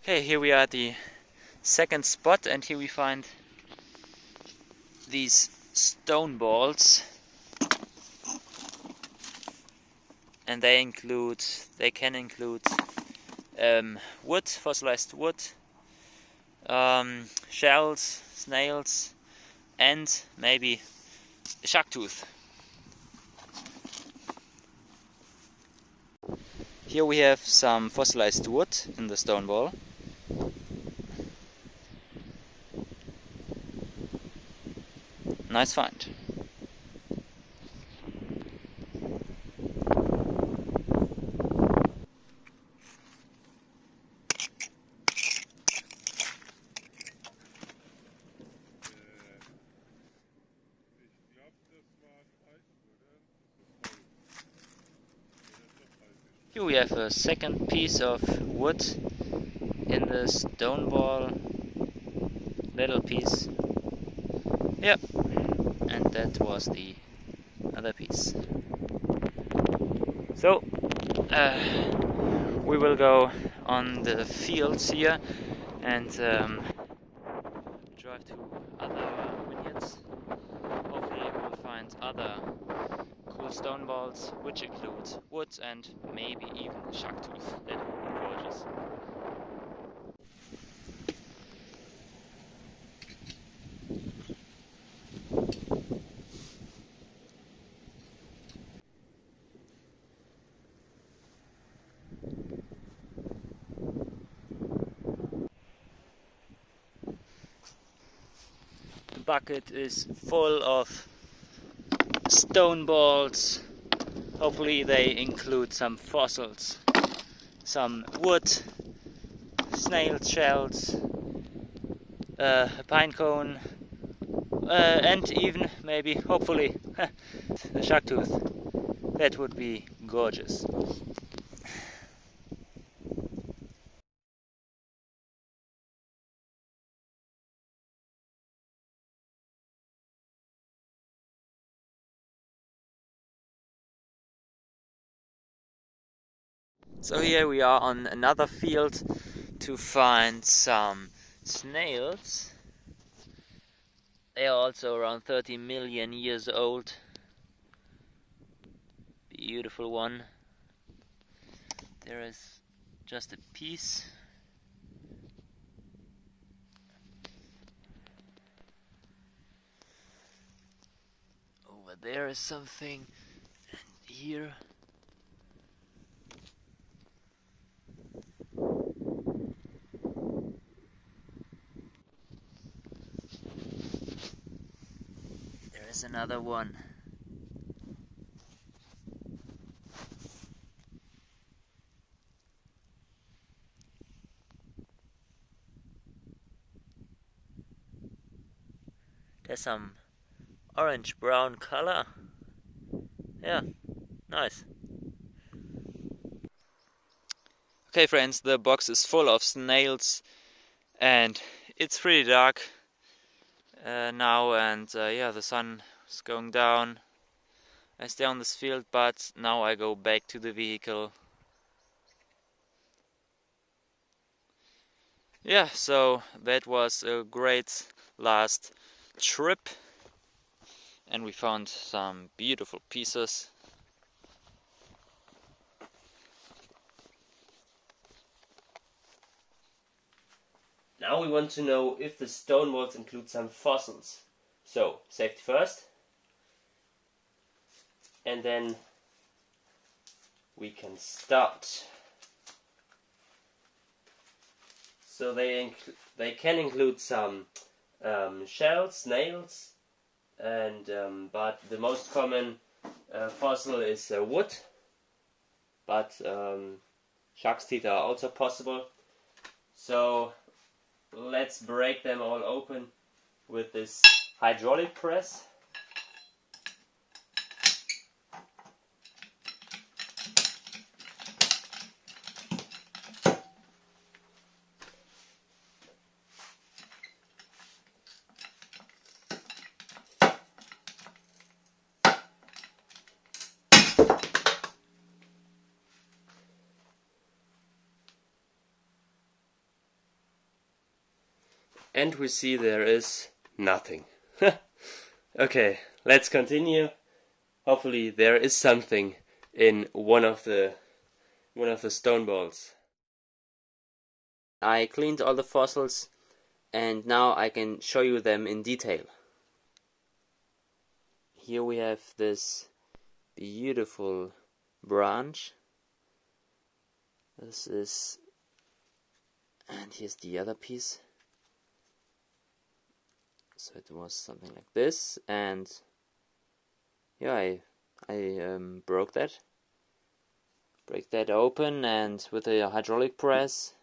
Okay, here we are at the second spot, and here we find these stone balls, and they can include wood, fossilized wood, shells, snails, and maybe a shark tooth. Here we have some fossilized wood in the stone ball. Nice find. Here we have a second piece of wood in the stone ball, little piece. Yep, and that was the other piece. So we will go on the fields here and drive to other vineyards. Hopefully we'll find other cool stone balls which include wood and maybe even a shark tooth. That would be gorgeous. The bucket is full of stone balls. Hopefully they include some fossils, some wood, snail shells, a pinecone, and even maybe, hopefully, a shark tooth. That would be gorgeous. So here we are on another field to find some snails. They are also around 30 million years old. Beautiful one. There is just a piece. Over there is something, and here. There's another one. There's some orange-brown color. Yeah, nice. Okay friends, the box is full of snails and it's pretty dark now, and yeah, the sun is going down. I stay on this field, but now I go back to the vehicle. Yeah, so that was a great last trip, and we found some beautiful pieces. Now we want to know if the stone walls include some fossils. So, safety first. And then we can start. So they can include some shells, snails, and but the most common fossil is wood. But shark's teeth are also possible. So let's break them all open with this hydraulic press. And we see there is nothing. Okay, let's continue. Hopefully there is something in one of the stone balls. I cleaned all the fossils and now I can show you them in detail. Here we have this beautiful branch. This is, and here's the other piece. So it was something like this, and yeah, I break that open, and with a hydraulic press,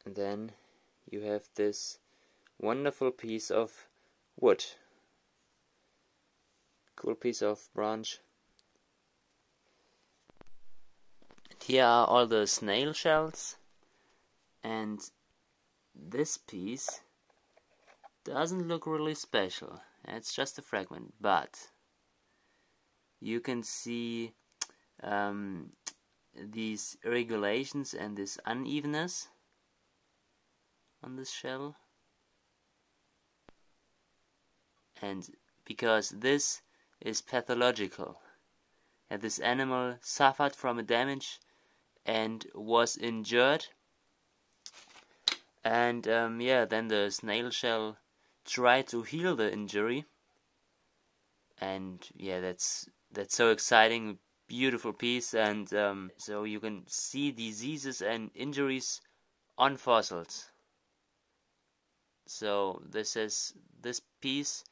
and then you have this wonderful piece of wood. Cool piece of branch. And here are all the snail shells, and this piece doesn't look really special. It's just a fragment, but you can see these irregularities and this unevenness on this shell. And because this is pathological, and this animal suffered from a damage and was injured, and yeah, then the snail shell tried to heal the injury, and yeah, that's so exciting, beautiful piece. And so you can see diseases and injuries on fossils. So this piece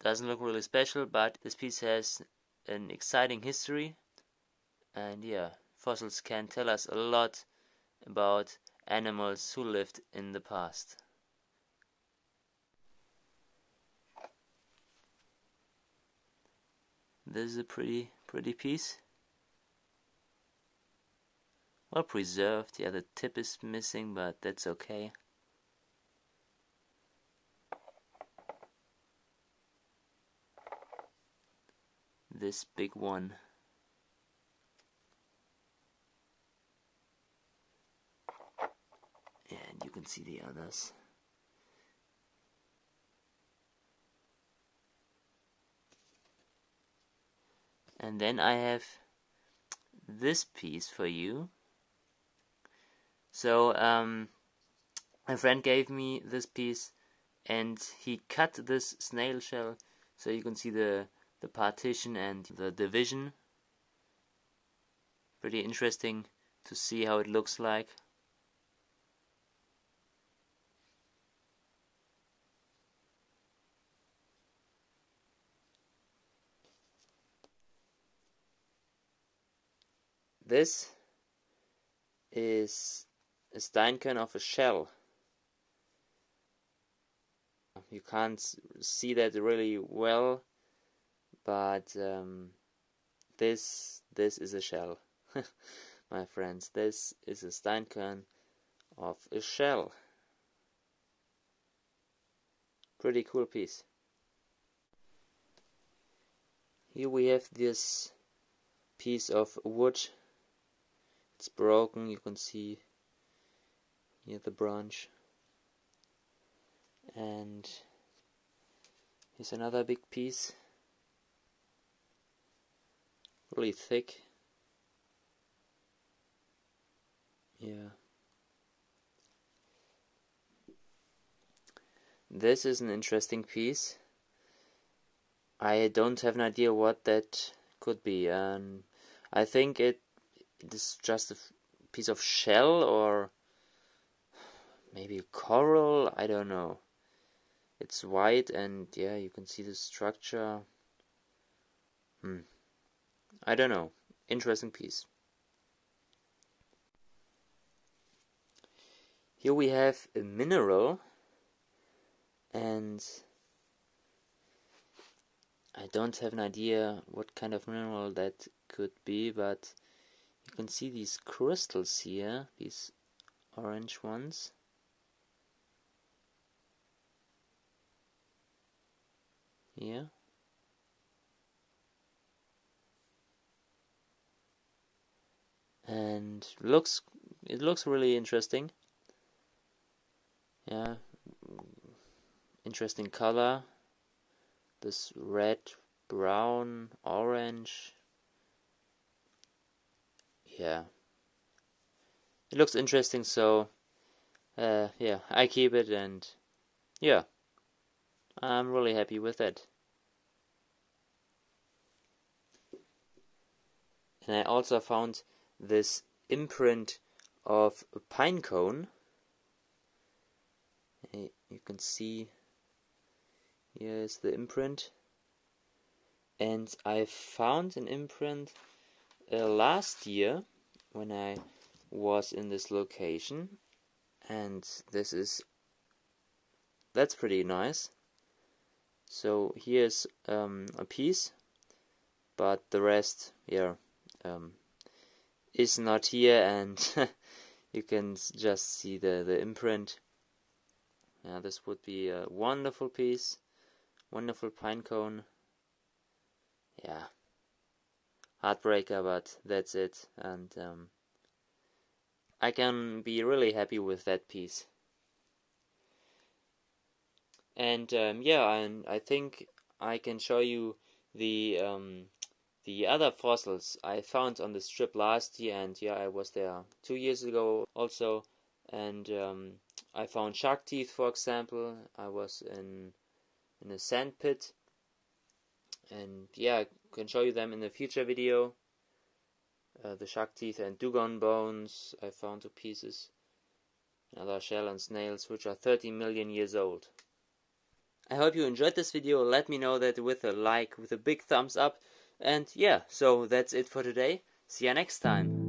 doesn't look really special, but this piece has an exciting history, and yeah, fossils can tell us a lot about animals who lived in the past. This is a pretty piece. Well preserved. Yeah, the tip is missing, but that's okay. This big one. And you can see the others. And then I have this piece for you. So my friend gave me this piece, and he cut this snail shell so you can see the partition and the division. Pretty interesting to see how it looks like. This is a steinkern of a shell. You can't see that really well, but this is a shell. My friends, this is a steinkern of a shell. Pretty cool piece. Here we have this piece of wood. It's broken, you can see here the branch. And here's another big piece. Really thick. Yeah. This is an interesting piece. I don't have an idea what that could be. I think it is just a piece of shell, or maybe a coral, I don't know. It's white, and yeah, you can see the structure. I don't know. Interesting piece. Here we have a mineral, and I don't have an idea what kind of mineral that could be, but you can see these crystals here, these orange ones. Here. And it looks really interesting. Yeah, interesting color. This red, brown, orange. Yeah, it looks interesting, so yeah, I keep it, and yeah, I'm really happy with it. And I also found this imprint of a pinecone. You can see here is the imprint, and I found an imprint last year when I was in this location, and that's pretty nice. So here's a piece, but the rest, yeah, is not here, and you can just see the imprint. Yeah, this would be a wonderful piece, wonderful pinecone. Yeah, heartbreaker, but that's it, and I can be really happy with that piece. And yeah, and I think I can show you the other fossils I found on this trip last year, and yeah, I was there 2 years ago also, and I found shark teeth, for example. I was in a sand pit, and yeah, I can show you them in a future video. The shark teeth and dugong bones, I found 2 pieces. Another shell and snails, which are 30 million years old. I hope you enjoyed this video. Let me know that with a like, with a big thumbs up. And yeah, so that's it for today. See ya next time.